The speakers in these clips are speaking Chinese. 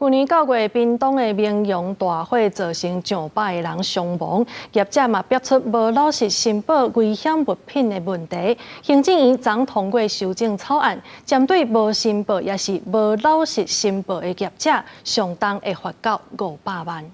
去年9月，屏东的明阳大火造成上百个人伤亡，业者嘛逼出无老实申报危险物品的问题。行政院昨通过修正草案，针对无申报也是无老实申报的业者，上当会罚到500万。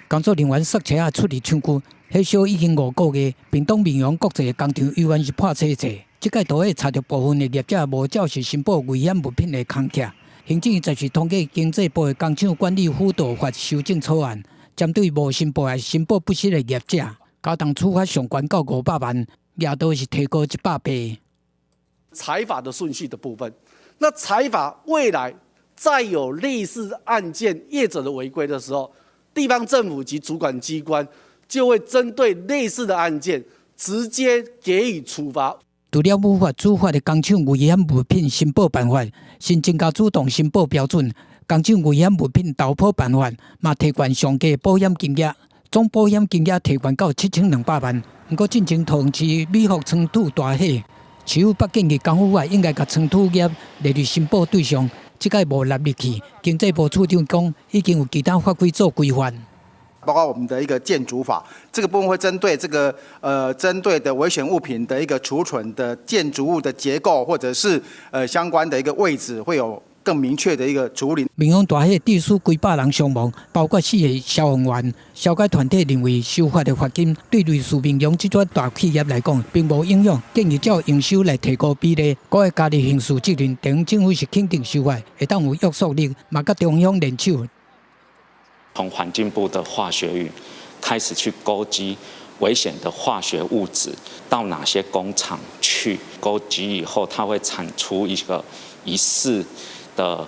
工作人员塞车出入厂区，迄小已经5个月，屏东明阳国际工厂依然是破车制。即届大火查到部分的业者无照实申报危险物品的空客。行政院暂时通过经济部的工厂管理辅导法修正草案，针对无申报还申报不实的业者，加重处罚上悬到500万，额度是提高100倍。裁罚的顺序的部分，那裁罚未来再有类似案件业者的违规的时候，地方政府及主管机关就会针对类似的案件直接给予处罚。除了无法处罚的工厂危险物品申报办法，新增加主动申报标准，工厂危险物品投保办法嘛提悬上架保险金额，总保险金额提悬到7200万。不过，进前桃园市美福仓土大火，市府北建议工务外应该把仓土业列入申报对象，这个无纳入去。经济部处长讲，已经有其他法规做规范。包括我们的一个建筑法，这个部分会针对针对的危险物品的一个储存的建筑物的结构，或者是相关的一个位置，会有更明确的一个处理。明阳大火致使几百人伤亡，包括4个消防员。消解团体认为，修法的罚金对类似明阳这种大企业来讲，并无影响，建议照营收来提高比例，各个加入刑事责任。地方政府是肯定修法，会当有约束力，嘛甲中央联手。从环境部的化学域开始去勾稽危险的化学物质到哪些工厂去勾稽以后，它会产出一个疑似的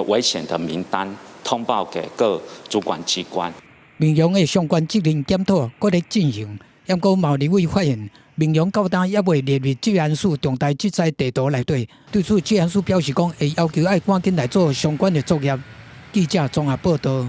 危险的名单，通报给各主管机关。明阳的相关责任检讨搁在进行，不过贸易委发现，明阳到今也未列入治安署重大职灾地图内底。对此，治安署表示讲会要求爱赶紧来做相关的作业。记者综合报道。